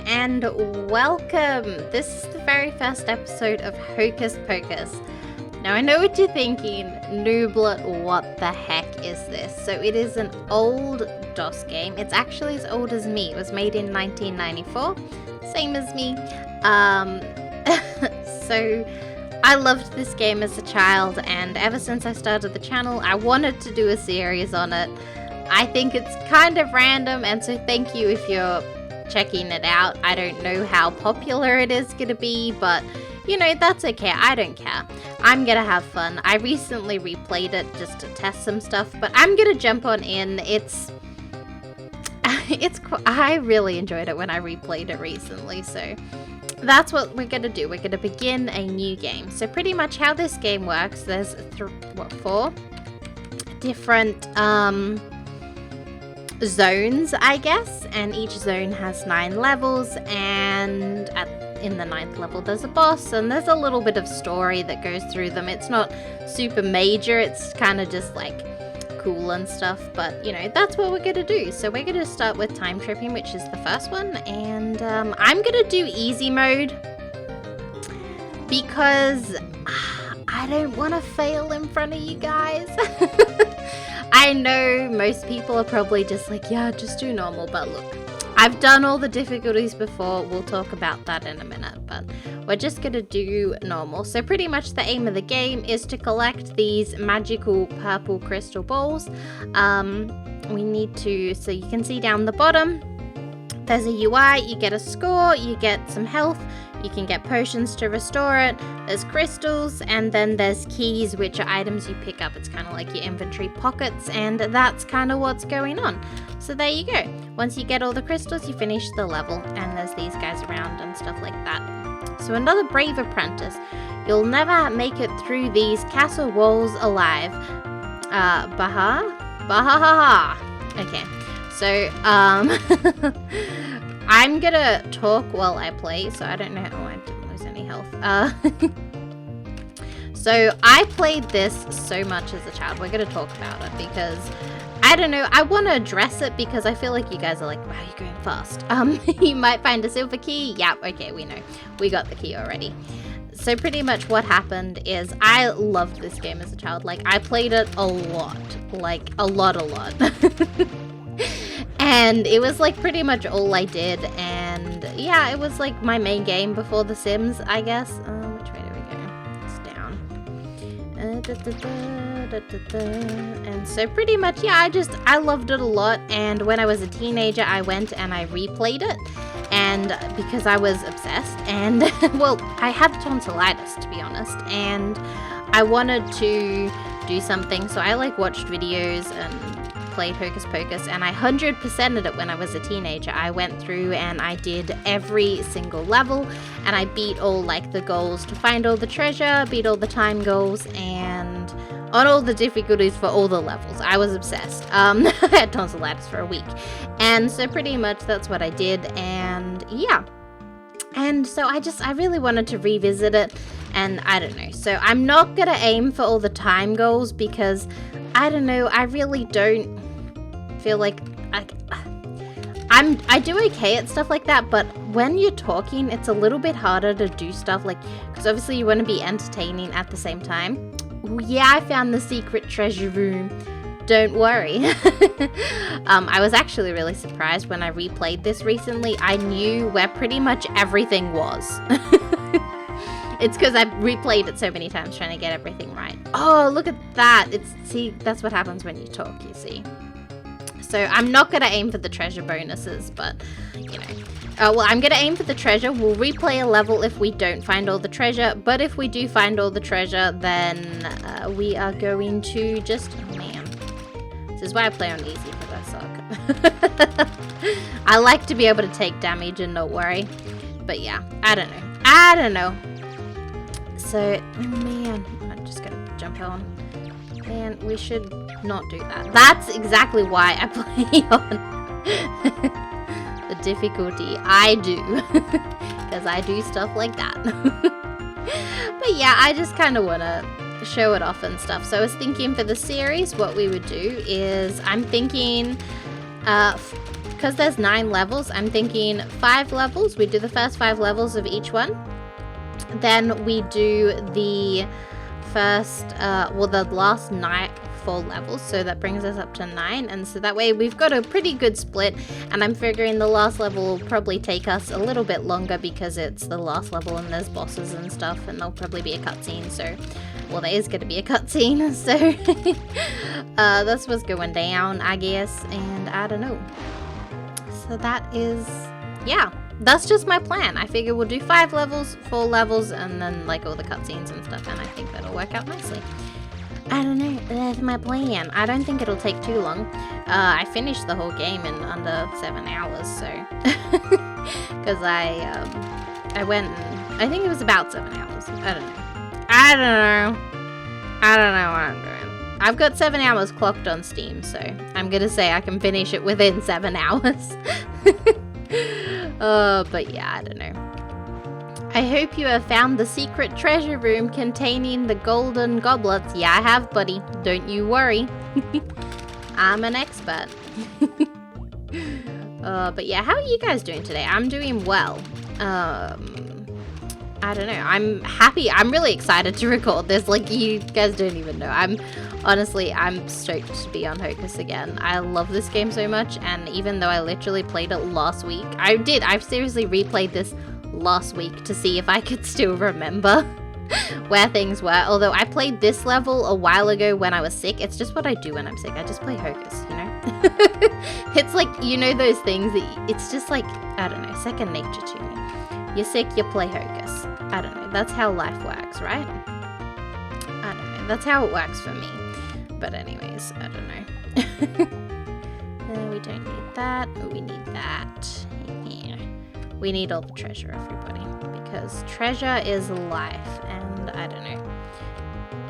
and welcome! This is the very first episode of Hocus Pocus. Now I know what you're thinking, Nooblet, what the heck is this? So it is an old DOS game. It's actually as old as me. It was made in 1994, same as me. So I loved this game as a child, and ever since I started the channel, I wanted to do a series on it. I think it's kind of random, and so thank you if you're checking it out. I don't know how popular it is going to be, but you know, that's okay. I don't care. I'm going to have fun. I recently replayed it just to test some stuff, but I'm going to jump on in. I really enjoyed it when I replayed it recently, so that's what we're going to do. We're going to begin a new game. So pretty much how this game works, there's four different zones, I guess, and each zone has 9 levels, and in the 9th level there's a boss, and there's a little bit of story that goes through them. It's not super major, it's kind of just like cool and stuff, but you know, that's what we're gonna do. So we're gonna start with time tripping, which is the first one, and I'm gonna do easy mode because I don't want to fail in front of you guys. I know most people are probably just like, yeah, just do normal, but look, I've done all the difficulties before. We'll talk about that in a minute, but we're just gonna do normal. So pretty much the aim of the game is to collect these magical purple crystal balls. We need to, so you can see down the bottom, there's a UI, you get a score, you get some health, you can get potions to restore it, there's crystals, and then there's keys, which are items you pick up. It's kind of like your inventory pockets, and that's kind of what's going on. So there you go. Once you get all the crystals, you finish the level, and there's these guys around and stuff like that. So another brave apprentice. You'll never make it through these castle walls alive. Baha. Okay. So, I'm gonna talk while I play, so I don't know. Oh, I didn't lose any health. So I played this so much as a child. We're gonna talk about it because I don't know. I want to address it because I feel like you guys are like, wow, you're going fast. You might find a silver key. Yeah, okay, we know. We got the key already. So pretty much what happened is I loved this game as a child. Like, I played it a lot. Like, a lot. And it was like pretty much all I did, and yeah, it was like my main game before The Sims, I guess. Which way do we go? It's down. And so pretty much, yeah, I loved it a lot, and when I was a teenager, I went and I replayed it, and because I was obsessed, and well, I had tonsillitis, to be honest, and I wanted to do something, so I like watched videos and played Hocus Pocus, and I 100%ed it when I was a teenager. I went through and I did every single level, and I beat all like the goals to find all the treasure, beat all the time goals, and on all the difficulties for all the levels. I was obsessed. I had tonsillitis for a week, and so pretty much that's what I did, and yeah. And so I really wanted to revisit it, and I don't know. So I'm not gonna aim for all the time goals because I don't know, I really don't feel like I do okay at stuff like that, but when you're talking, it's a little bit harder to do stuff like, because obviously you want to be entertaining at the same time. Ooh, yeah, I found the secret treasure room. Don't worry. I was actually really surprised when I replayed this recently. I knew where pretty much everything was. It's because I replayed it so many times trying to get everything right. Oh, look at that. See, that's what happens when you talk, you see. So I'm not going to aim for the treasure bonuses, but, you know. Well, I'm going to aim for the treasure. We'll replay a level if we don't find all the treasure. But if we do find all the treasure, then we are going to just... Oh, man. This is why I play on easy, because I suck. I like to be able to take damage and not worry. But yeah, I don't know. So, oh man, I'm just gonna jump on. Man, we should not do that. That's exactly why I play on the difficulty I do. Because I do stuff like that. But yeah, I just kind of want to show it off and stuff. So I was thinking for the series, what we would do is, I'm thinking because there's 9 levels, I'm thinking 5 levels. We do the first 5 levels of each one. Then we do the first, the last night 4 levels, so that brings us up to 9, and so that way we've got a pretty good split. And I'm figuring the last level will probably take us a little bit longer because it's the last level and there's bosses and stuff, and there'll probably be a cutscene, so, well, there is going to be a cutscene, so that's what's going down, I guess, and I don't know. So that is, yeah, that's just my plan. I figure we'll do 5 levels, 4 levels, and then like all the cutscenes and stuff, and I think that'll work out nicely. I don't know, that's my plan. I don't think it'll take too long. I finished the whole game in under 7 hours, so, because I went, I think it was about 7 hours, I don't know what I'm doing. I've got 7 hours clocked on Steam, so I'm gonna say I can finish it within 7 hours. But yeah, I don't know. I hope you have found the secret treasure room containing the golden goblets. Yeah, I have, buddy. Don't you worry. I'm an expert. But yeah, how are you guys doing today? I'm doing well. I don't know. I'm happy. I'm really excited to record this. Like, you guys don't even know. I'm stoked to be on Hocus again. I love this game so much, and even though I literally played it last week, I've seriously replayed this last week to see if I could still remember where things were. Although I played this level a while ago when I was sick. It's just what I do when I'm sick. I just play Hocus, you know? It's like, you know, those things that it's just like, I don't know, second nature to me. You're sick, you play Hocus. I don't know. That's how life works, right? I don't know. That's how it works for me. But anyways, I don't know. We don't need that. We need that. Yeah. We need all the treasure, everybody. Because treasure is life. And I don't know.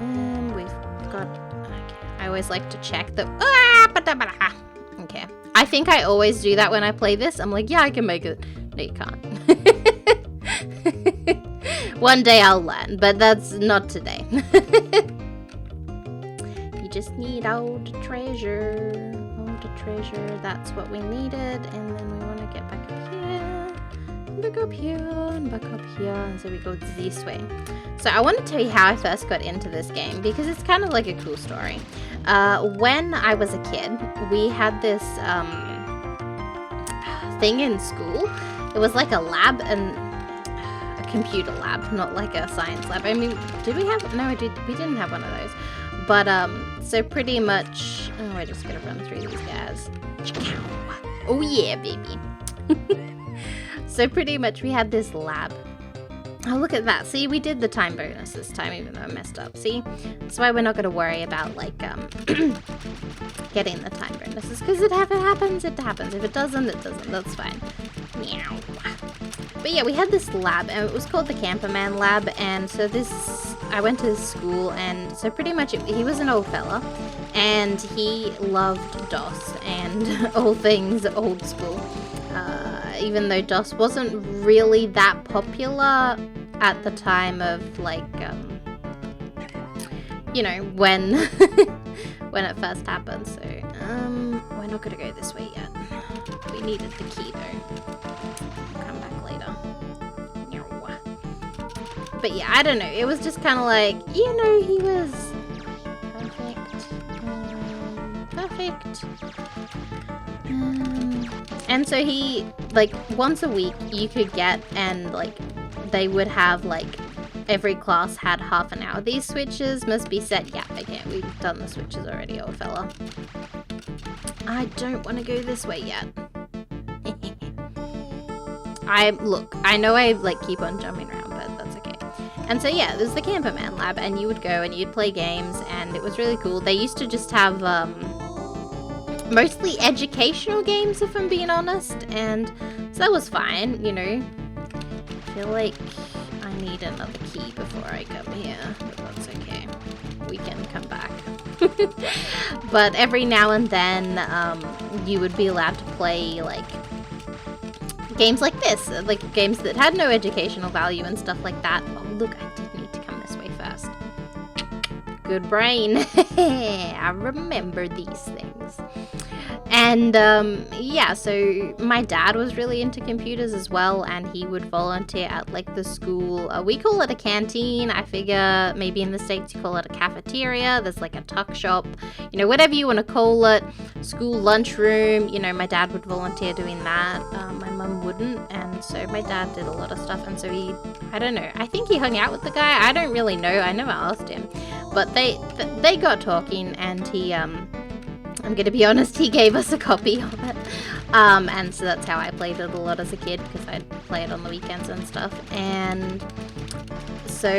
And we've got... Okay. I always like to check the... Okay. I think I always do that when I play this. I'm like, yeah, I can make it. No, you can't. One day I'll learn, but that's not today. You just need all the treasure. All the treasure. That's what we needed. And then we want to get back up here. Back up here. And back up here. And so we go this way. So I want to tell you how I first got into this game, because it's kind of like a cool story. When I was a kid, we had this thing in school. It was like a lab, and a computer lab, not like a science lab. I mean, did we have? No, we didn't have one of those. But so pretty much. Oh, we're just gonna run through these guys. Oh yeah, baby. So pretty much we had this lab. Oh, look at that. See, we did the time bonus this time, even though I messed up. See? That's why we're not going to worry about, like, getting the time bonuses. Because if it happens, it happens. If it doesn't, it doesn't. That's fine. Meow. But yeah, we had this lab, and it was called the Camperman Lab. And so I went to his school, and so pretty much he was an old fella. And he loved DOS and all things old school. Even though DOS wasn't really that popular at the time of, like, you know, when when it first happened. So, we're not gonna go this way yet. We needed the key, though. I'll come back later. But yeah, I don't know. It was just kind of like, you know, he was perfect. And so he, like, once a week you could get, and, like, they would have, like, every class had half an hour. These switches must be set. Yeah, okay, we've done the switches already, old fella. I don't want to go this way yet. Look, I know I, like, keep on jumping around, but that's okay. And so, yeah, there's the Camperman Lab, and you would go and you'd play games, and it was really cool. They used to just have, mostly educational games, if I'm being honest, and so that was fine, you know. I feel like I need another key before I come here, but that's okay. We can come back. But every now and then, you would be allowed to play, like, games like this, like games that had no educational value and stuff like that. Oh, look, I did need to come this way first. Good brain. I remember these things. And yeah, so my dad was really into computers as well, and he would volunteer at like the school. We call it a canteen. I figure maybe in the States you call it a cafeteria. There's like a tuck shop, you know, whatever you want to call it. School lunchroom. You know, my dad would volunteer doing that. My mum wouldn't, and so my dad did a lot of stuff. And so I don't know. I think he hung out with the guy. I don't really know. I never asked him, but they got talking, and he I'm gonna be honest, he gave us a copy of it. And so that's how I played it a lot as a kid, because I'd play it on the weekends and stuff. And so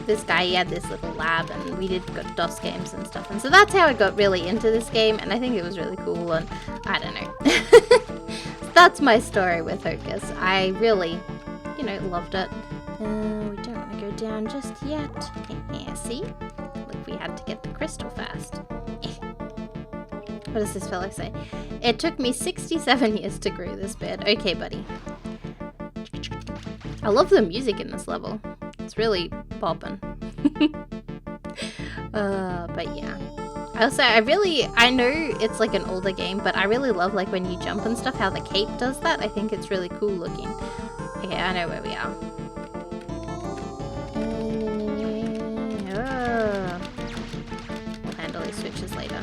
this guy, he had this little lab, and we did DOS games and stuff. And so that's how I got really into this game, and I think it was really cool, and I don't know. So that's my story with Hocus. I really, you know, loved it. We don't want to go down just yet. Yeah, see? Look, we had to get the crystal first. What does this fellow say? It took me 67 years to grow this beard. Okay, buddy. I love the music in this level. It's really bopping. But yeah. I know it's like an older game, but I really love like when you jump and stuff, how the cape does that. I think it's really cool looking. Okay, I know where we are. We'll handle these switches later.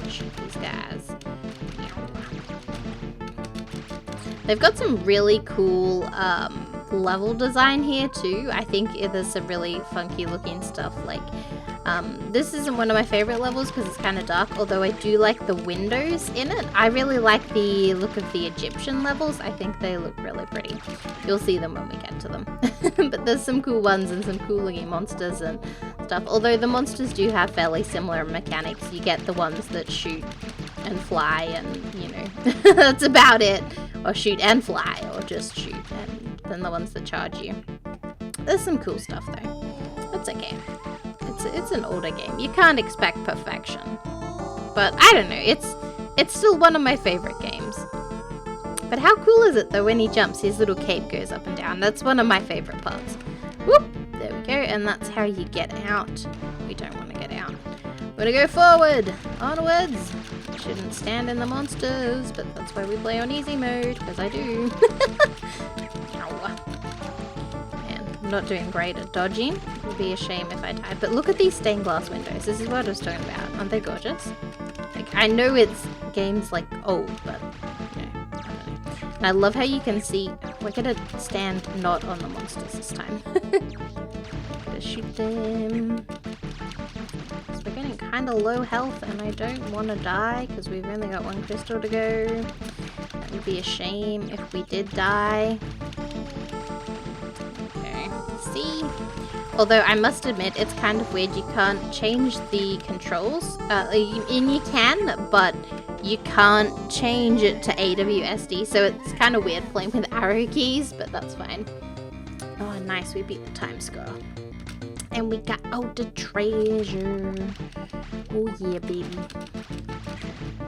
Shoot these guys. They've got some really cool level design here too. I think there's some really funky looking stuff. Like this isn't one of my favorite levels because it's kind of dark, although I do like the windows in it. I really like the look of the Egyptian levels. I think they look really pretty. You'll see them when we get to them. But there's some cool ones and some cool looking monsters and stuff. Although the monsters do have fairly similar mechanics. You get the ones that shoot and fly, and you know, that's about it. Or shoot and fly, or just shoot, and then the ones that charge you. There's some cool stuff though. It's okay. It's an older game. You can't expect perfection. But I don't know, it's still one of my favorite games. But how cool is it though when he jumps, his little cape goes up and down. That's one of my favorite parts. Whoop! There we go, and that's how you get out. We don't want to get out. We're gonna go forward! Onwards! Shouldn't stand in the monsters, but that's why we play on easy mode, because I do. Man, I'm not doing great at dodging. It would be a shame if I died. But look at these stained glass windows. This is what I was talking about. Aren't they gorgeous? Like, I know it's games like old, but you know, I don't know. And I love how you can see. We're gonna stand not on the monsters this time. Gotta shoot them. So we're getting kind of low health, and I don't want to die because we've only got one crystal to go. That would be a shame if we did die. Okay, see? Although I must admit, it's kind of weird. You can't change the controls. And you can, but you can't change it to AWSD. So it's kind of weird playing with arrow keys, but that's fine. Oh, nice. We beat the time score. And we got out the treasure. Oh yeah, baby.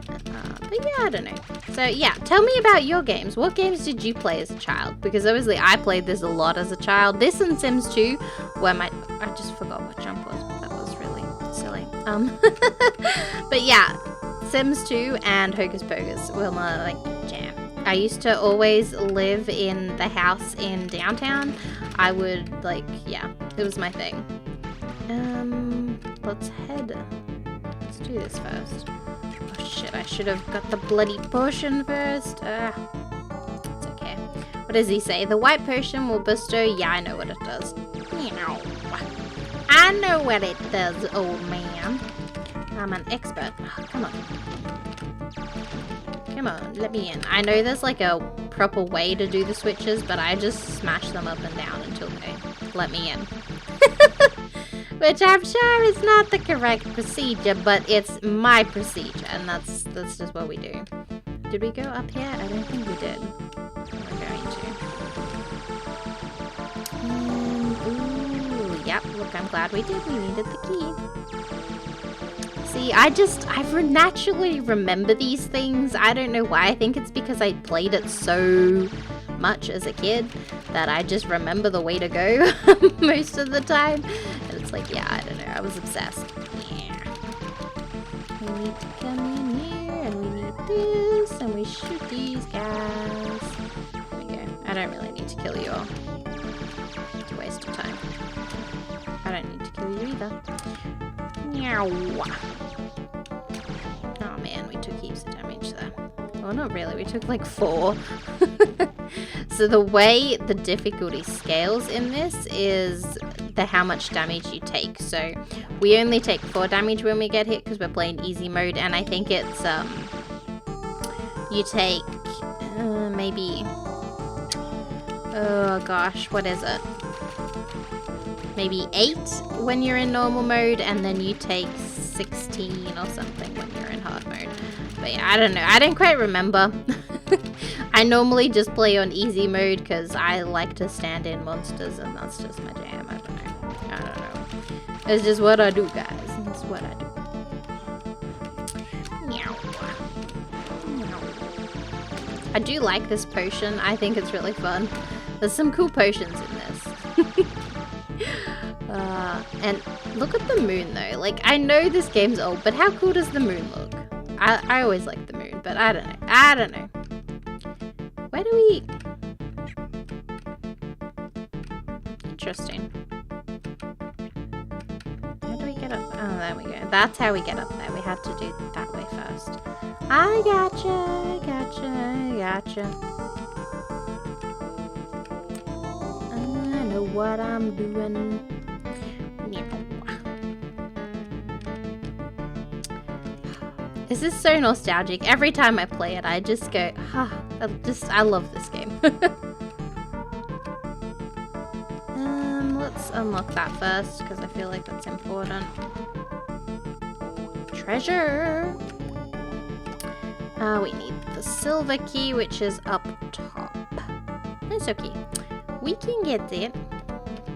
But yeah, I don't know. So yeah, tell me about your games. What games did you play as a child? Because obviously I played this a lot as a child. This and Sims 2, where I just forgot what jump was. But that was really silly. But yeah, Sims 2 and Hocus Pocus were my like jam. I used to always live in the house in downtown. I would like, yeah, it was my thing. Let's head. Let's do this first. Oh shit, I should have got the bloody potion first. It's okay. What does he say? The white potion will bestow. Yeah, I know what it does. I know what it does, old man. I'm an expert. Oh, come on. Come on, let me in. I know there's like a proper way to do the switches, but I just smash them up and down until they let me in. Which I'm sure is not the correct procedure, but it's my procedure, and that's just what we do. Did we go up here? I don't think we did. We're going to. Ooh, yep, look, I'm glad we did. We needed the key. See, I naturally remember these things. I don't know why. I think it's because I played it so much as a kid that I just remember the way to go most of the time. And it's like, yeah, I don't know. I was obsessed. Yeah. We need to come in here. and we need this, and we shoot these guys. There we go. I don't really need to kill you all. It's a waste of time. I don't need to kill you either. Meow. Oh man, we took heaps of damage there. Well, not really. We took like 4. So the way the difficulty scales in this is how much damage you take. So we only take 4 damage when we get hit because we're playing easy mode, and I think it's you take maybe, oh gosh, what is it? Maybe 8 when you're in normal mode, and then you take 16 or something when you're in hard mode. But yeah, I don't know. I don't quite remember. I normally just play on easy mode because I like to stand in monsters, and that's just my jam. I don't know. It's just what I do, guys. It's what I do. Meow. Meow. I do like this potion. I think it's really fun. There's some cool potions in this. And look at the moon, though. Like, I know this game's old, but how cool does the moon look? I always like the moon, but I don't know. I don't know. Where do we... Interesting. Where do we get up? Oh, there we go. That's how we get up there. We had to do it that way first. I gotcha. I know what I'm doing. This is so nostalgic. Every time I play it, I just go, I love this game. Let's unlock that first, because I feel like that's important. Treasure! We need the silver key, which is up top. It's okay. We can get it.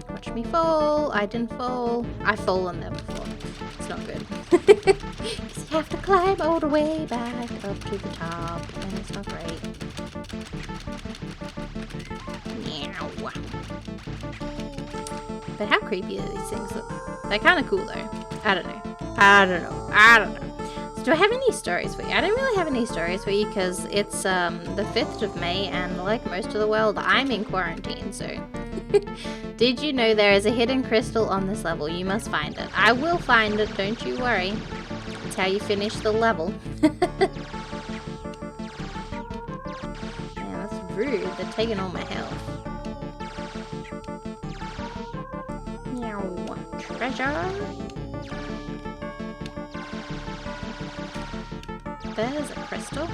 Watch me fall. I didn't fall. I've fallen there before. It's not good. Because you have to climb all the way back up to the top, and it's not great. Meow. But how creepy are these things look? They're kind of cool though. I don't know. So do I have any stories for you? I don't really have any stories for you because it's the 5th of May, and like most of the world, I'm in quarantine, so... Did you know there is a hidden crystal on this level? You must find it. I will find it, don't you worry. It's how you finish the level. Man, that's rude. They're taking all my health. Meow. Treasure. There's a crystal.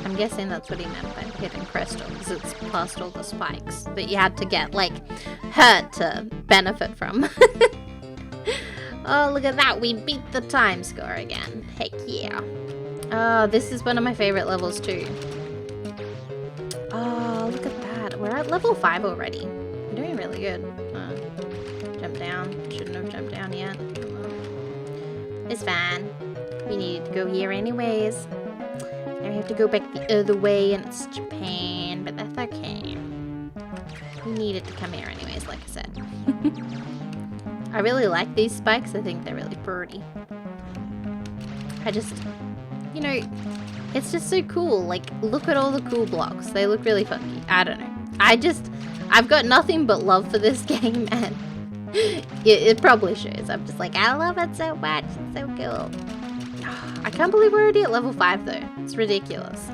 I'm guessing that's what he meant by hidden crystal, because it's past all the spikes that you had to get, like, hurt to benefit from. Oh, look at that. We beat the time score again. Heck yeah. Oh, this is one of my favorite levels too. Oh, look at that. We're at level 5 already. We're doing really good. Jump down. Shouldn't have jumped down yet. It's fine. We needed to go here anyways. Now we have to go back the other way, and it's Japan, but that's okay. We needed to come here anyways, like I said. I really like these spikes. I think they're really pretty. I just, you know, it's just so cool. Like, look at all the cool blocks. They look really funky. I don't know. I've got nothing but love for this game, and it probably shows. I'm just like, I love it so much. It's so cool. I can't believe we're already at level 5 though. It's ridiculous.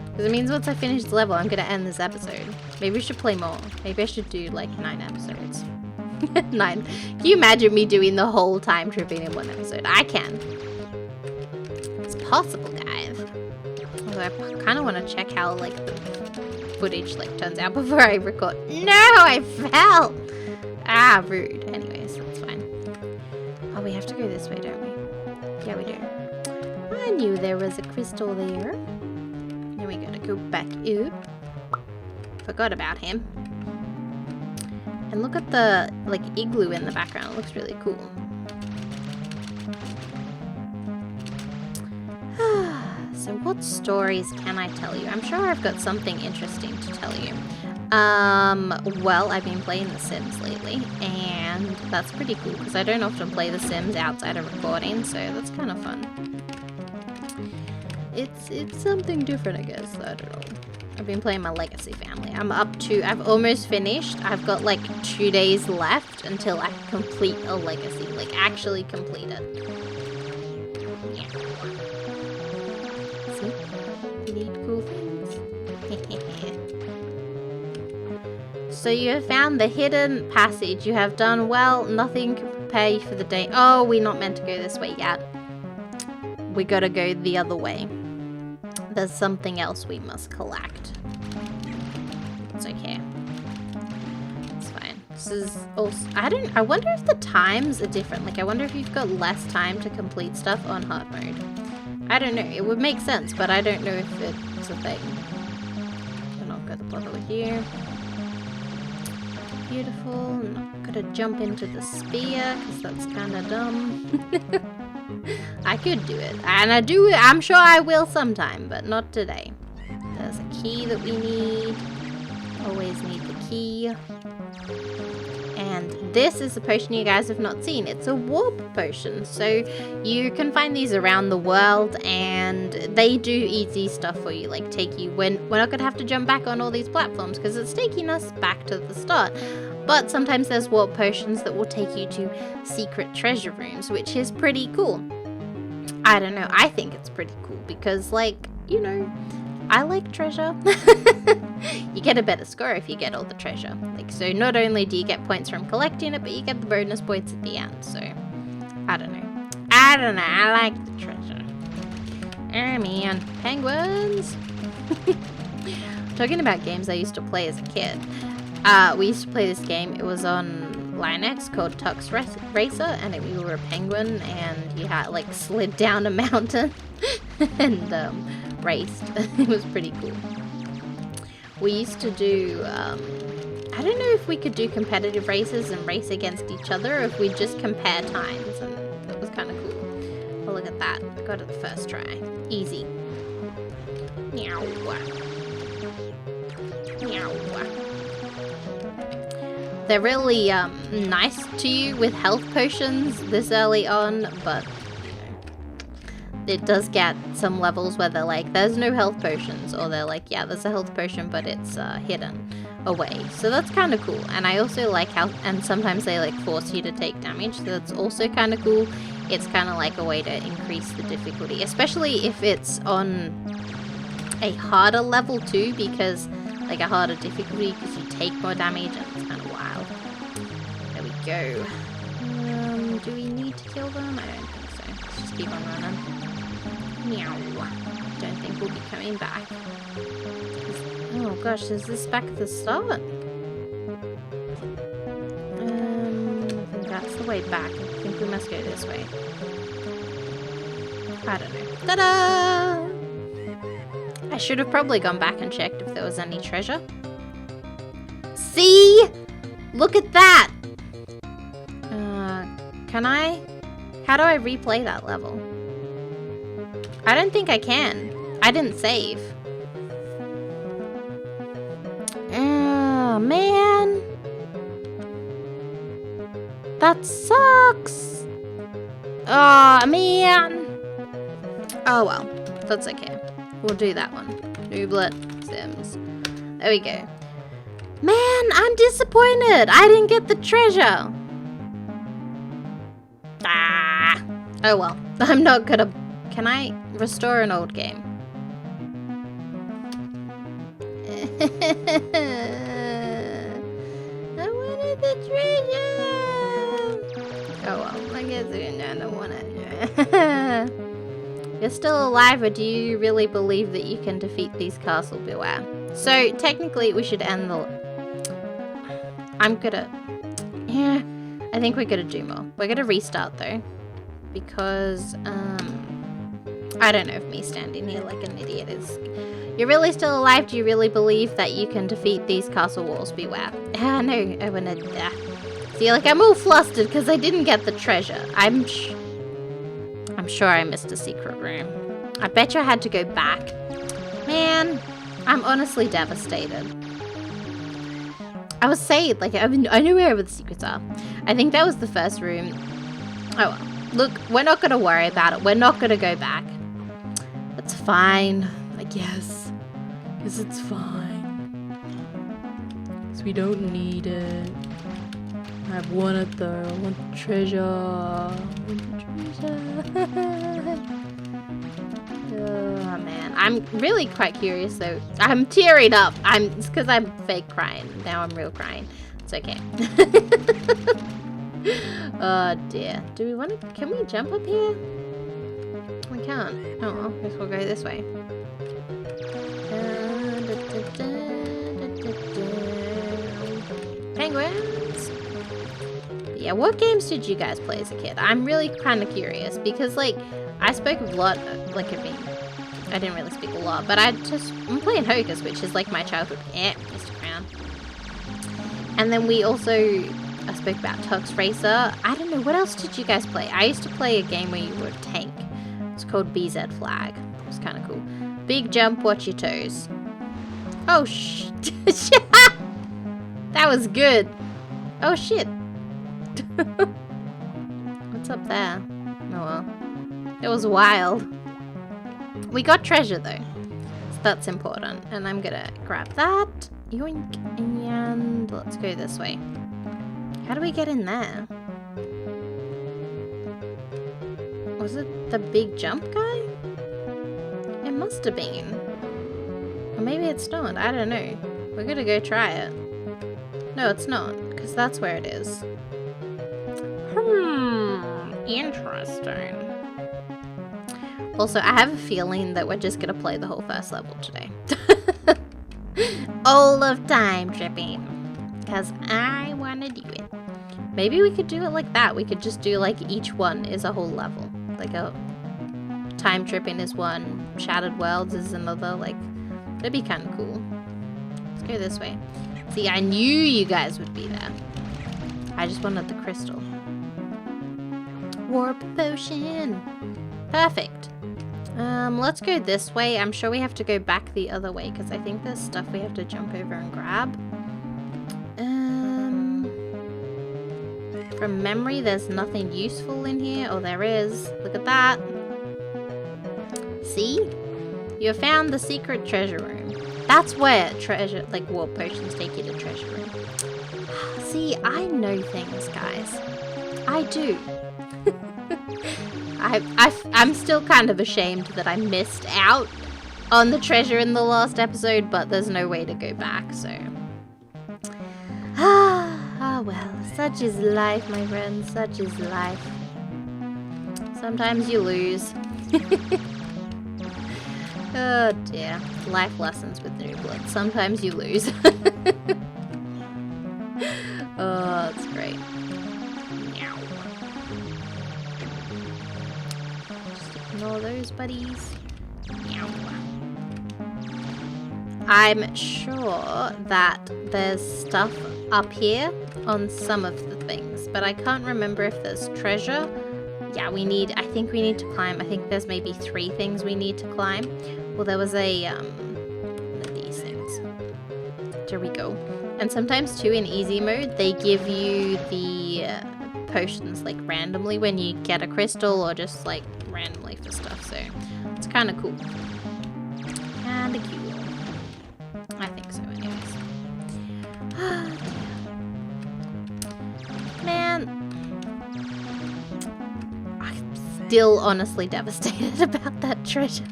Because it means once I finish the level, I'm going to end this episode. Maybe we should play more. Maybe I should do like 9 episodes. 9. Can you imagine me doing the whole time tripping in 1 episode? I can. It's possible, guys. Although I kind of want to check how like the footage like turns out before I record. No, I fell! Ah, rude. Anyways, that's fine. Oh, we have to go this way, don't we? Yeah, we do. I knew there was a crystal there. Now we gotta go back up. Forgot about him. And look at the, like, igloo in the background. It looks really cool. So what stories can I tell you? I'm sure I've got something interesting to tell you. Well, I've been playing The Sims lately, and that's pretty cool, because I don't often play The Sims outside of recording, so that's kind of fun. It's something different, I guess. I don't know. I've been playing my Legacy family. I've almost finished. I've got like 2 days left until I complete a Legacy. Like, actually complete it. Yeah. See? You need cool things. So you have found the hidden passage. You have done well. Nothing can prepare you for the day. Oh, we're not meant to go this way yet. We gotta go the other way. There's something else we must collect. It's okay. It's fine. This is also... I wonder if the times are different. Like, I wonder if you've got less time to complete stuff on hard mode. I don't know. It would make sense, but I don't know if it's a thing. I'm not gonna bother with you. Beautiful. I'm not gonna jump into the spear, because that's kind of dumb. I could do it, and I do it. I'm sure I will sometime, but not today. There's a key that we need. Always need the key. And this is a potion you guys have not seen. It's a warp potion, so you can find these around the world, and they do easy stuff for you, like take you when we're not gonna have to jump back on all these platforms because it's taking us back to the start. But sometimes there's warp potions that will take you to secret treasure rooms, which is pretty cool. I don't know, I think it's pretty cool because, like, you know, I like treasure. You get a better score if you get all the treasure. Like, so not only do you get points from collecting it, but you get the bonus points at the end. So, I don't know. I like the treasure. Oh man, penguins. Talking about games I used to play as a kid. We used to play this game. It was on Linux called Tux Racer, and you were a penguin, and you had like slid down a mountain and raced. It was pretty cool. We used to do, I don't know if we could do competitive races and race against each other, or if we just compare times, and that was kind of cool. Oh, look at that. Got it the first try. Easy. Meow. Meow. They're really nice to you with health potions this early on, but it does get some levels where they're like, there's no health potions, or they're like, yeah, there's a health potion, but it's hidden away. So that's kind of cool. And I also like how, and sometimes they like force you to take damage, so that's also kind of cool. It's kind of like a way to increase the difficulty, especially if it's on a harder level too, because like a harder difficulty, because you take more damage, and it's kind of wild. There we go. Do we need to kill them? I don't think so. Let's just keep on running. Meow. Don't think we'll be coming back. Oh gosh, is this back at the start? I think that's the way back. I think we must go this way. I don't know. Ta-da! I should have probably gone back and checked if there was any treasure. See? Look at that! Can I? How do I replay that level? I don't think I can. I didn't save. Oh, man. That sucks. Oh, man. Oh, well. That's okay. We'll do that one. Nooblet Sims. There we go. Man, I'm disappointed. I didn't get the treasure. Ah. Oh, well. I'm not gonna... Can I restore an old game? I wanted the treasure! Oh well, I guess I don't want it. You're still alive, or do you really believe that you can defeat these castle beware? So, technically, we should end the... I'm gonna... Yeah, I think we're gonna do more. We're gonna restart, though. Because, I don't know if me standing here like an idiot is... You're really still alive? Do you really believe that you can defeat these castle walls? Beware. Ah, no, I wanna... See, like, I'm all flustered because I didn't get the treasure. I'm sure I missed a secret room. I bet you I had to go back. Man, I'm honestly devastated. I was saying, like, I knew where the secrets are. I think that was the first room. Oh, well. Look, we're not going to worry about it. We're not going to go back. It's fine, I guess. Because it's fine. Because we don't need it. I want it though. I want the treasure. I want the treasure. Oh man. I'm really quite curious though. I'm tearing up. It's because I'm fake crying. Now I'm real crying. It's okay. Oh dear. Do we want to... Can we jump up here? We can't. Oh well. Guess we'll go this way. Penguins! Yeah, what games did you guys play as a kid? I'm really kind of curious because, like, I spoke a lot, like, I didn't really speak a lot, but I'm playing Hocus, which is, like, my childhood. Mr. Crown. And then we also, I spoke about Tux Racer. I don't know, what else did you guys play? I used to play a game where you were a tank. It's called BZ Flag. It was kind of cool. Big jump, watch your toes. Oh, that was good. Oh, shit. What's up there? Oh, well. It was wild. We got treasure, though. So that's important. And I'm gonna grab that. Yoink. And let's go this way. How do we get in there? Was it the big jump guy? It must have been. Or maybe it's not. I don't know. We're gonna go try it. No, it's not. Because that's where it is. Interesting. Also, I have a feeling that we're just gonna play the whole first level today. All of time tripping. Because I want to do it. Maybe we could do it like that. We could just do like each one is a whole level. Like a time tripping is one, Shattered Worlds is another. Like, that'd be kind of cool. Let's go this way. See, I knew you guys would be there. I just wanted the crystal. Warp potion. Perfect. Let's go this way. I'm sure we have to go back the other way because I think there's stuff we have to jump over and grab. From memory, there's nothing useful in here. Oh, there is. Look at that. See? You have found the secret treasure room. That's where treasure, like warp potions take you to treasure room. See, I know things, guys. I do. I'm still kind of ashamed that I missed out on the treasure in the last episode, but there's no way to go back, so. Ah, well, such is life, my friends, such is life. Sometimes you lose. Oh dear, life lessons with Nooblet. Sometimes you lose. Oh, that's great. Just ignore those buddies. I'm sure that there's stuff up here on some of the things, but I can't remember if there's treasure. Yeah, I think we need to climb. I think there's maybe 3 things we need to climb. Well, there was a, one of these things. There we go. And sometimes too in easy mode, they give you the potions like randomly when you get a crystal or just like randomly for stuff. So it's kind of cool. Kind of cute. I think so anyways. Man. I'm still honestly devastated about that treasure.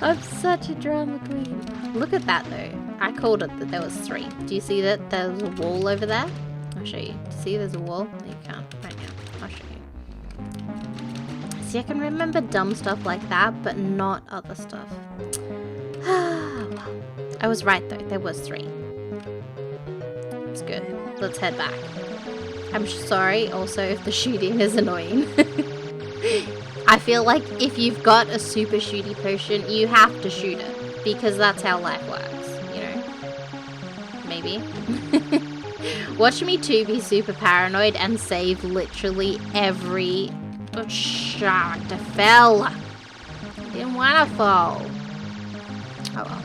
I'm such a drama queen. Look at that though. I called it that there was 3. Do you see that there's a wall over there? I'll show you. See there's a wall? No, you can't right now. I'll show you. See, I can remember dumb stuff like that, but not other stuff. I was right though, there was 3. It's good. Let's head back. I'm sorry also if the shooting is annoying. I feel like if you've got a super shooty potion, you have to shoot it. Because that's how life works, you know? Maybe. Watch me too be super paranoid and save literally every... Oh, shit, I fell. I didn't want to fall. Oh well.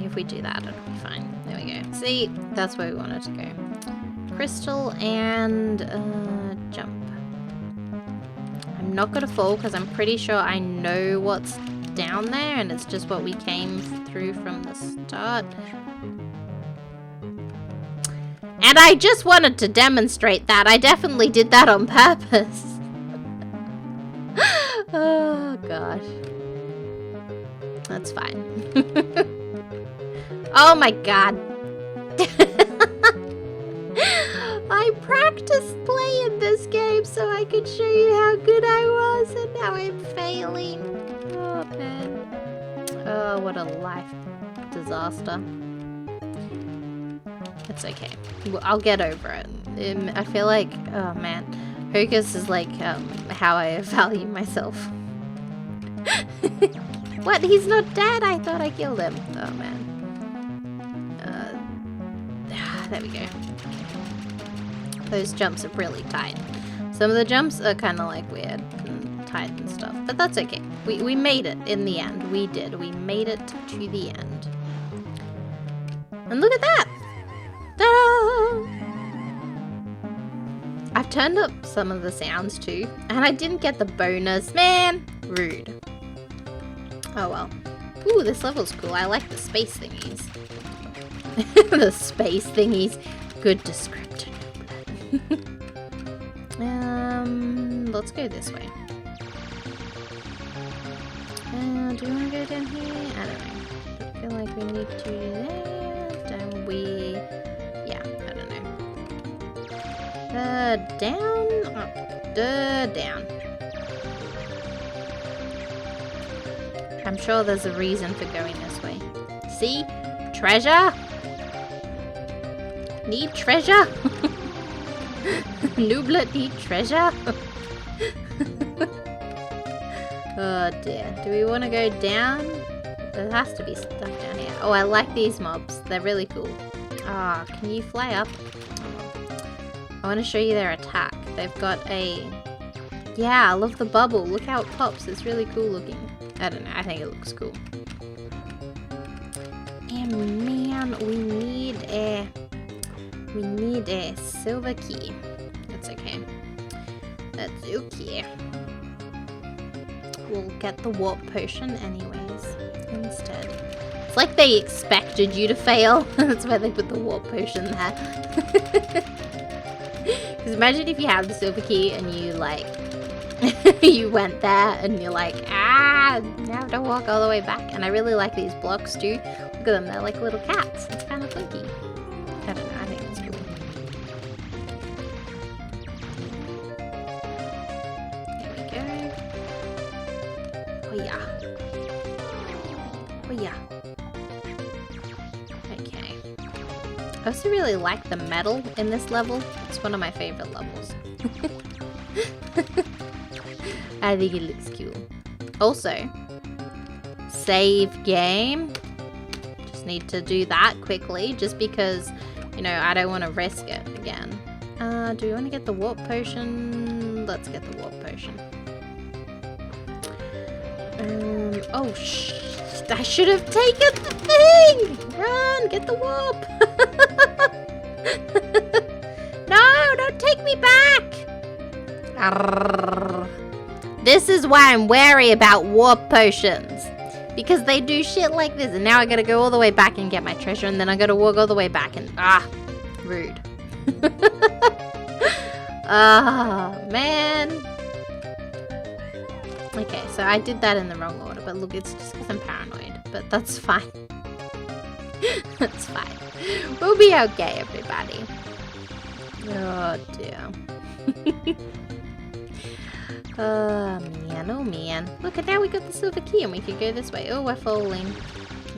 If we do that, it'll be fine. There we go. See, that's where we wanted to go. Crystal and jump. I'm I'm not gonna fall because I'm pretty sure I know what's down there and it's just what we came through from the start. And I just wanted to demonstrate that. I definitely did that on purpose. Oh, gosh. That's fine. Oh, my God. I practiced playing this game so I could show you how good I was, and now I'm failing. Oh, man. Oh, what a life disaster. It's okay. I'll get over it. I feel like, oh man, Hocus is like how I value myself. What? He's not dead? I thought I killed him. Oh man. There we go. Those jumps are really tight. Some of the jumps are kind of like weird and tight and stuff, but that's okay. We made it in the end. We did. We made it to the end. And look at that! Ta-da! I've turned up some of the sounds too, and I didn't get the bonus. Man, rude. Oh well. Ooh, this level's cool. I like the space thingies. The space thingies. Good description. Let's go this way. Do we want to go down here? I don't know. I feel like we need to do that. And we... yeah, I don't know. Down? Up. Down. I'm sure there's a reason for going this way. See? Treasure? Need treasure? Nooblet need treasure? Oh dear. Do we want to go down? There has to be stuff down here. Oh, I like these mobs. They're really cool. Ah, can you fly up? I want to show you their attack. They've got a... yeah, I love the bubble. Look how it pops. It's really cool looking. I don't know. I think it looks cool. And man, we need a silver key. That's okay. That's okay. We'll get the warp potion anyways, instead. It's like they expected you to fail. That's why they put the warp potion there. Because imagine if you had the silver key and you like, you went there and you're like, now I have to walk all the way back. And I really like these blocks too. Look at them, they're like little cats. It's kind of funky. I don't know, I think it's cool. Oh yeah. Okay. I also really like the metal in this level. It's one of my favorite levels. I think it looks cool. Also, save game. Just need to do that quickly just because, you know, I don't want to risk it again. Do we want to get the warp potion? Let's get the warp potion. Oh, I should have taken the thing! Run, get the warp! No, don't take me back! Arrgh. This is why I'm wary about warp potions. Because they do shit like this, and now I gotta go all the way back and get my treasure, and then I gotta walk all the way back and... rude. Man. Okay, so I did that in the wrong order, but look, it's just because I'm paranoid. But that's fine. That's fine. We'll be okay, everybody. Oh, dear. Oh, man. Look, at now we got the silver key, and we could go this way. Oh, we're falling.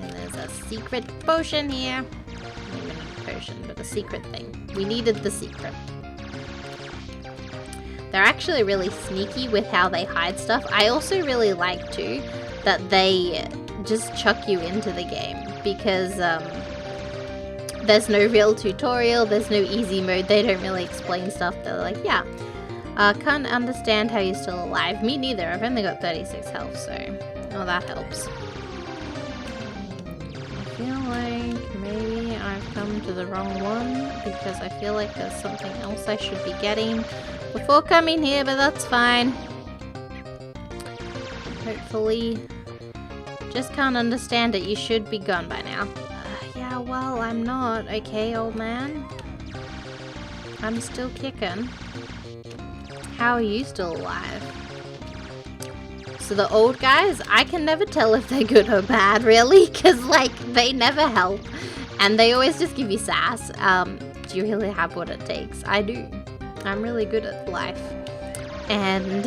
And there's a secret potion here. Not even a potion, but a secret thing. We needed the secret. They're actually really sneaky with how they hide stuff. I also really like, too, that they just chuck you into the game. Because, there's no real tutorial, there's no easy mode, they don't really explain stuff. They're like, yeah, can't understand how you're still alive. Me neither, I've only got 36 health, so, oh, that helps. I feel like maybe I've come to the wrong one, because I feel like there's something else I should be getting before coming here, but that's fine. hopefully. Just can't understand it. You should be gone by now. Yeah, well, I'm not. Okay, old man. I'm still kicking. How are you still alive? So the old guys, I can never tell if they're good or bad, really, because, like, they never help. And they always just give you sass. Do you really have what it takes? I do. I'm really good at life. And,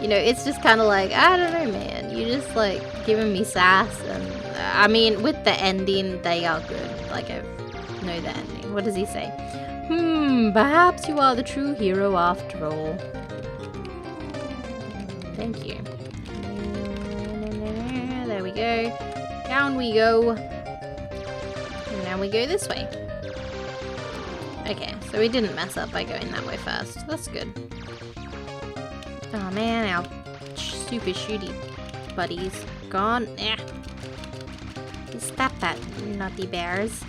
you know, it's just kind of like, I don't know, man. You just, like, giving me sass. And, I mean, with the ending, they are good. Like, I know the ending. What does he say? Perhaps you are the true hero after all. Thank you. There we go. Down we go. And now we go this way. Okay, so we didn't mess up by going that way first. That's good. Oh man, our super shooty buddies gone. Stop that, naughty bears.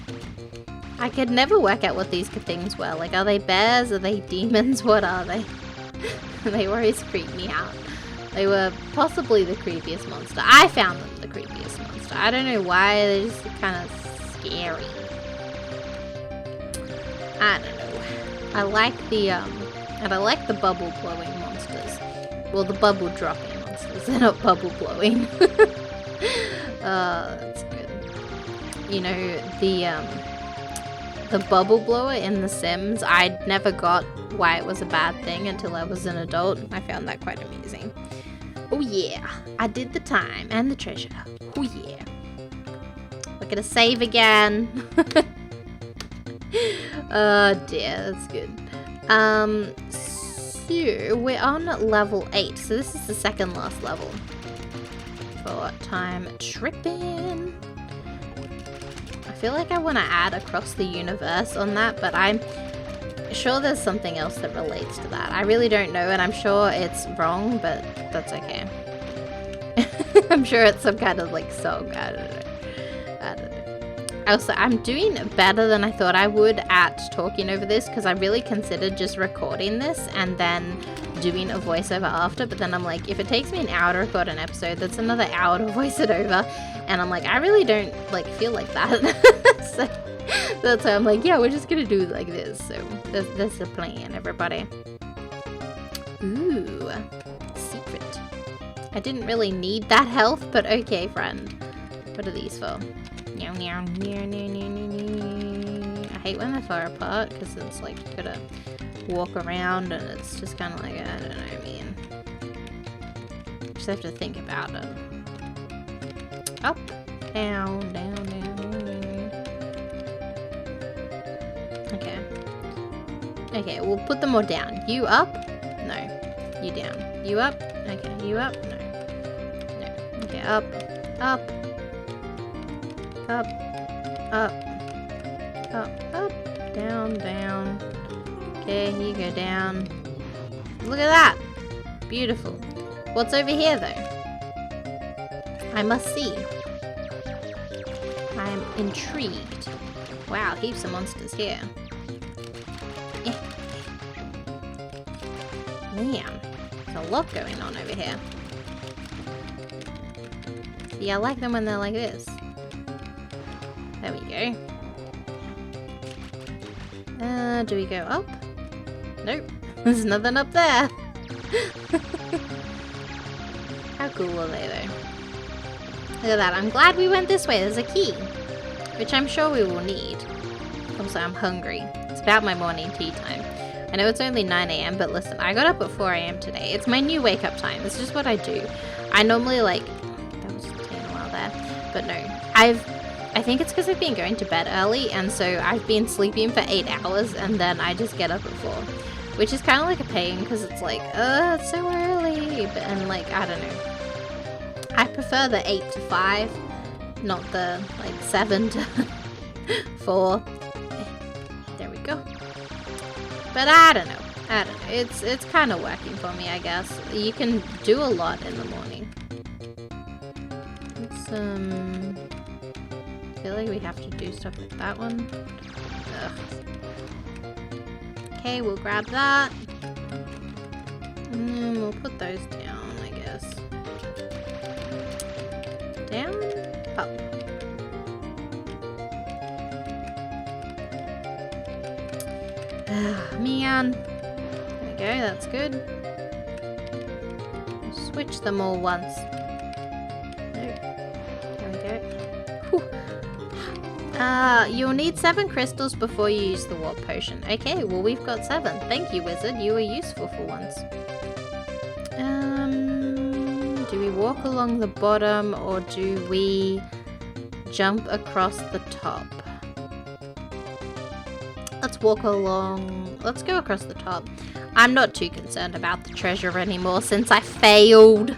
I could never work out what these things were. Like, are they bears? Are they demons? What are they? They always creep me out. They were possibly the creepiest monster. I found them the creepiest monster. I don't know why. They're just kind of scary. I don't know. I like the and I like the bubble blowing monsters. Well, the bubble dropping monsters. They're not bubble blowing. That's good. You know, the bubble blower in The Sims, I never got why it was a bad thing until I was an adult. I found that quite amusing. Oh yeah, I did the time and the treasure. Oh yeah. We're gonna save again. Oh dear, that's good. So we're on level 8. So this is the second last level for time tripping. I feel like I want to add across the universe on that, but I'm sure there's something else that relates to that. I really don't know, and I'm sure it's wrong, but that's okay. I'm sure it's some kind of like song. I don't know. Also, I'm doing better than I thought I would at talking over this, because I really considered just recording this and then doing a voiceover after, but then I'm like, if it takes me an hour to record an episode, that's another hour to voice it over, and I'm like, I really don't like feel like that. So that's why I'm like, yeah, we're just gonna do it like this. So that's the plan, everybody. Ooh, secret. I didn't really need that health, but okay, friend. What are these for? Meow, meow, meow, meow, meow, meow. I hate when they're far apart, because it's like you gotta walk around and it's just kind of like, I don't know what I mean. Just have to think about it. Up, down, down, down, down. Okay. Okay, we'll put them all down. You up? No. You down. You up? Okay, you up? No. No. Okay, up, up. Up, up, up, up, down, down. Okay, you go down. Look at that! Beautiful. What's over here, though? I must see. I'm intrigued. Wow, heaps of monsters here. Man, there's a lot going on over here. See, I like them when they're like this. There we go. Do we go up? Nope. There's nothing up there. How cool are they, though? Look at that. I'm glad we went this way. There's a key, which I'm sure we will need. Also, I'm hungry. It's about my morning tea time. I know it's only 9 a.m., but listen, I got up at 4 a.m. today. It's my new wake-up time. It's just what I do. I normally, like... That was taking a while there. But no. I think it's because I've been going to bed early, and so I've been sleeping for 8 hours, and then I just get up at 4. Which is kind of like a pain, because it's like, it's so early. And, like, I don't know. I prefer the 8 to 5, not the, like, 7 to 4. There we go. But I don't know. It's kind of working for me, I guess. You can do a lot in the morning. It's, I feel like we have to do stuff like that one. Ugh. Okay, we'll grab that. We'll put those down, I guess. Down, up. Man. There we go, that's good. Switch them all once. Nope. There we go. Whew. You'll need 7 crystals before you use the warp potion. Okay, well we've got 7. Thank you, wizard. You were useful for once. Do we walk along the bottom or do we jump across the top? Let's walk along. Let's go across the top. I'm not too concerned about the treasure anymore since I failed.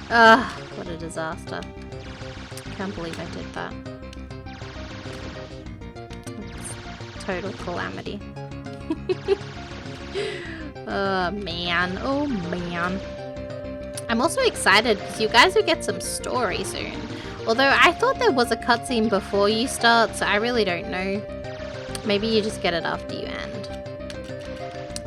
What a disaster. I can't believe I did that. It's total calamity. Oh man. Oh man. I'm also excited because you guys will get some story soon. Although I thought there was a cutscene before you start, so I really don't know. Maybe you just get it after you end.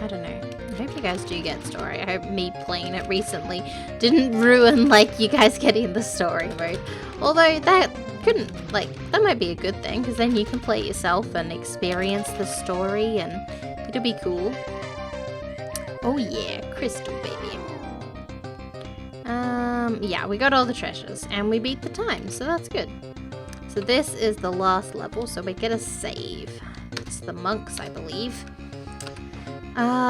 I don't know. I hope you guys do get story. I hope me playing it recently didn't ruin, like, you guys getting the story mode. Although that couldn't, like, that might be a good thing because then you can play it yourself and experience the story and it'll be cool. Oh yeah, crystal baby. Yeah, we got all the treasures and we beat the time, so that's good. So this is the last level, so we get a save. It's the monks, I believe.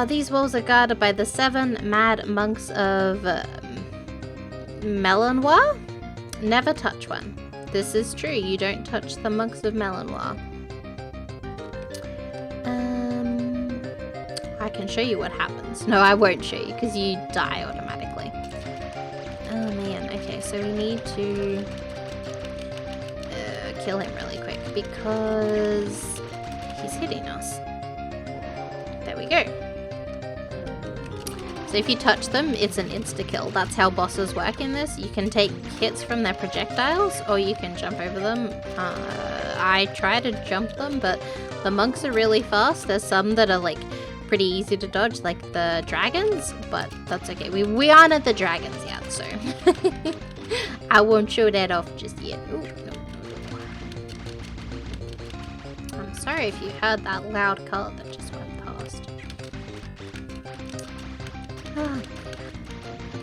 These walls are guarded by the 7 mad monks of Melanoir. Never touch one. This is true, you don't touch the monks of Melanoir. I can show you what happens. No, I won't show you because you die automatically. Oh man, okay, so we need to kill him really quick because he's hitting us. There we go. So if you touch them, it's an insta-kill. That's how bosses work in this. You can take hits from their projectiles or you can jump over them. I try to jump them, but the monks are really fast. There's some that are like pretty easy to dodge, like the dragons, but that's okay. We aren't at the dragons yet, so I won't show that off just yet. Ooh, no. I'm sorry if you heard that loud car that just went past.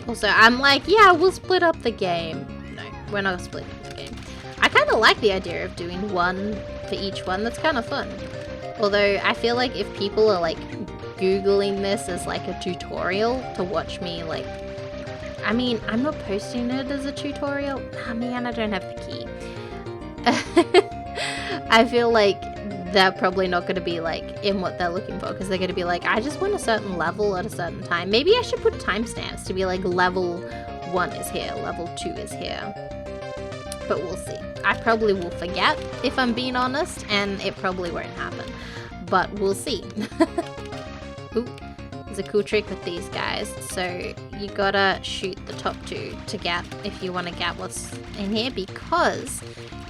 Also, I'm like, yeah, we'll split up the game. No, we're not splitting up the game. I kind of like the idea of doing one for each one. That's kind of fun. Although I feel like if people are like Googling this as like a tutorial to watch me, like, I mean, I'm not posting it as a tutorial. Ah, man, I don't have the key. I feel like they're probably not going to be like in what they're looking for because they're going to be like, I just want a certain level at a certain time. Maybe I should put timestamps to be like level 1 is here, level 2 is here. But we'll see. I probably will forget if I'm being honest, and it probably won't happen. But we'll see. Ooh, there's a cool trick with these guys. So you gotta shoot the top 2 to get, if you want to get what's in here, because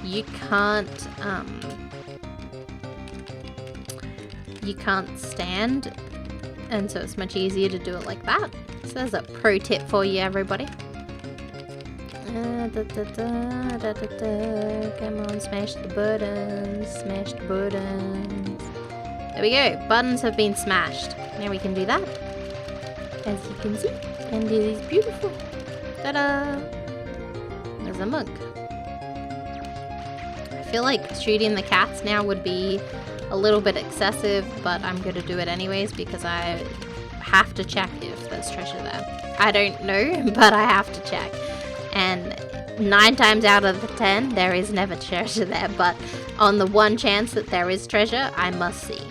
you can't stand, and so it's much easier to do it like that. So there's a pro tip for you, everybody. Come on, smash the buttons, smash the buttons. There we go, buttons have been smashed. Now we can do that, as you can see, and it is beautiful. Ta-da! There's a monk. I feel like shooting the cats now would be a little bit excessive, but I'm gonna do it anyways because I have to check if there's treasure there. I don't know, but I have to check. And 9 times out of the 10, there is never treasure there. But on the one chance that there is treasure, I must see.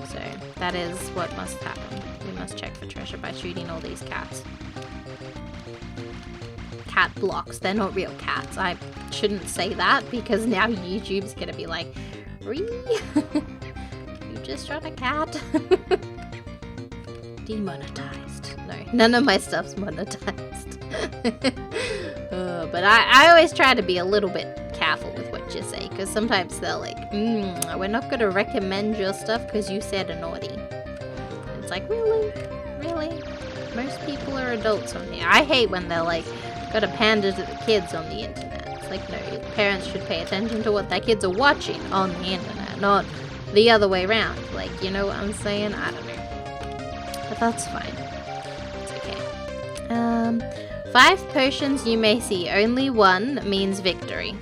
So that is what must happen. We must check for treasure by shooting all these cats. Cat blocks. They're not real cats. I shouldn't say that because now YouTube's gonna be like, really? You just shot a cat? Demonetized. No, none of my stuff's monetized. But I always try to be a little bit careful with what you say, because sometimes they're like, we're not going to recommend your stuff because you said a naughty. And it's like, really? Really? Most people are adults on here. I hate when they're like, gotta pander to the kids on the internet. It's like, no, parents should pay attention to what their kids are watching on the internet, not the other way around. Like, you know what I'm saying? I don't know. But that's fine. It's okay. 5 potions you may see. Only 1 means victory.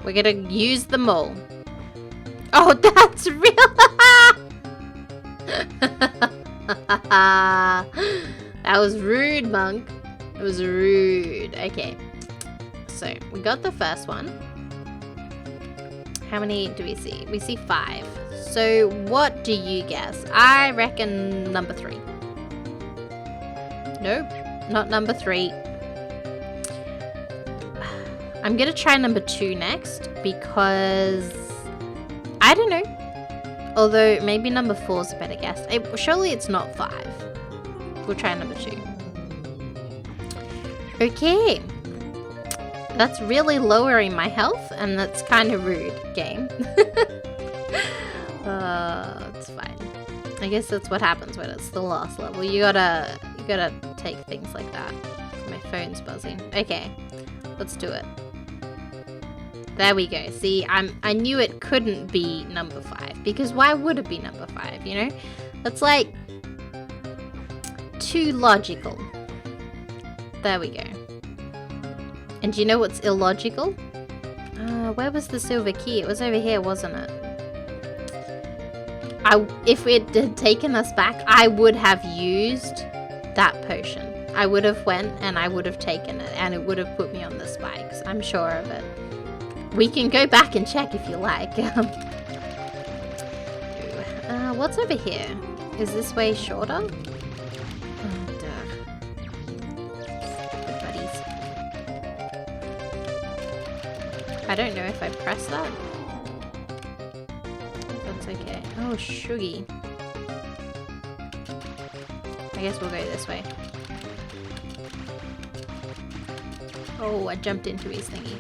We're gonna use them all. Oh, that's real! That was rude, monk. It was rude. Okay. So, we got the first one. How many do we see? We see 5. So, what do you guess? I reckon number 3. Nope, not number 3. I'm gonna try number 2 next because I don't know. Although maybe number 4 is a better guess. Surely it's not 5. We'll try number 2. Okay. That's really lowering my health, and that's kind of rude, game. It's fine. I guess that's what happens when it's the last level. You gotta take things like that. My phone's buzzing. Okay, let's do it. There we go. See, I knew it couldn't be number 5 because why would it be number 5? You know, that's like too logical. There we go. And do you know what's illogical? Where was the silver key? It was over here, wasn't it? If it had taken us back, I would have used that potion. I would have went and I would have taken it, and it would have put me on the spikes. I'm sure of it. We can go back and check if you like. What's over here? Is this way shorter? Oh, duh. Good buddies. I don't know if I press that. That's okay. Oh, shuggy. I guess we'll go this way. Oh, I jumped into his thingy.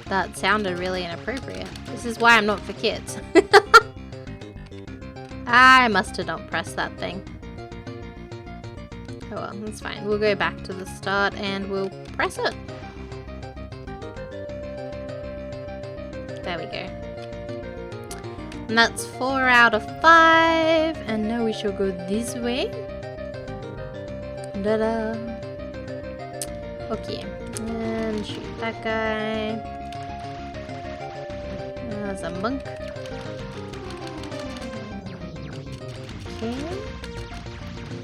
That sounded really inappropriate. This is why I'm not for kids. I must have not pressed that thing. Oh well, that's fine. We'll go back to the start and we'll press it. There we go. And that's 4 out of 5. And now we shall go this way. Da-da. Okay. And shoot that guy. There's a monk. Okay.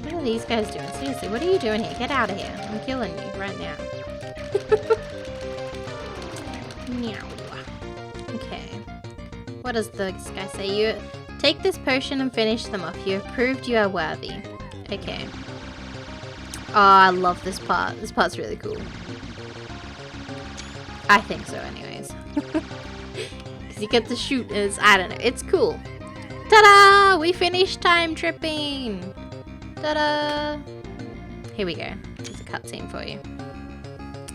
What are these guys doing? Seriously, what are you doing here? Get out of here. I'm killing you right now. Okay. What does this guy say? You take this potion and finish them off. You have proved you are worthy. Okay. Oh, I love this part. This part's really cool. I think so anyways. Because you get to shoot as, I don't know, it's cool. Ta-da! We finished time tripping! Ta-da! Here we go. There's a cutscene for you.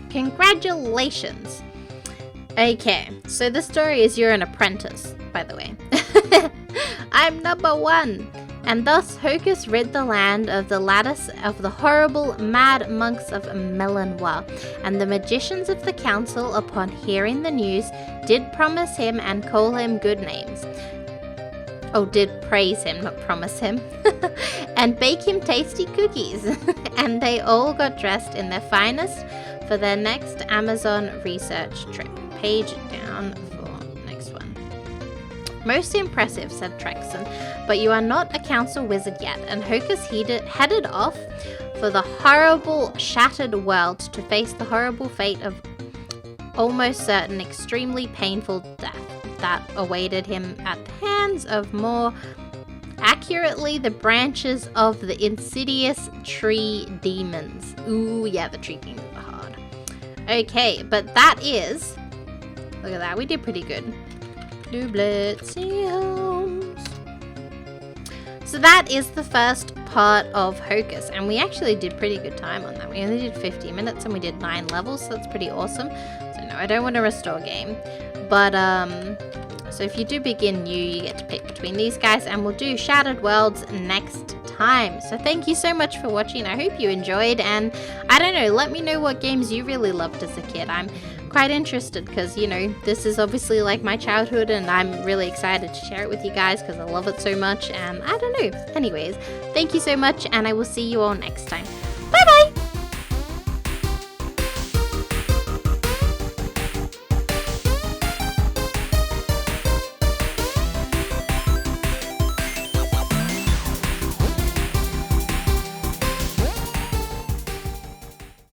Congratulations! Okay, so the story is you're an apprentice, by the way. I'm number 1! And thus Hocus rid the land of the lattice of the horrible mad monks of Melanois. And the magicians of the council, upon hearing the news, did promise him and call him good names. Oh, did praise him, not promise him. And bake him tasty cookies. And they all got dressed in their finest for their next Amazon research trip. Page down for next one. Most impressive, said Terexin, but you are not a council wizard yet, and Hocus headed off for the horrible shattered world to face the horrible fate of almost certain extremely painful death that awaited him at the hands of more accurately the branches of the insidious tree demons. Ooh, yeah, the tree demons are hard. Okay, but that is... Look at that, we did pretty good. Nooblet, see homes. So that is the first part of Hocus, and we actually did pretty good time on that. We only did 50 minutes and we did 9 levels, so that's pretty awesome. So no, I don't want to restore game. But, So if you do begin new, you get to pick between these guys, and we'll do Shattered Worlds next time. So thank you so much for watching. I hope you enjoyed, and I don't know, let me know what games you really loved as a kid. I'm quite interested because, you know, this is obviously like my childhood, and I'm really excited to share it with you guys because I love it so much, and I don't know. Anyways, thank you so much, and I will see you all next time.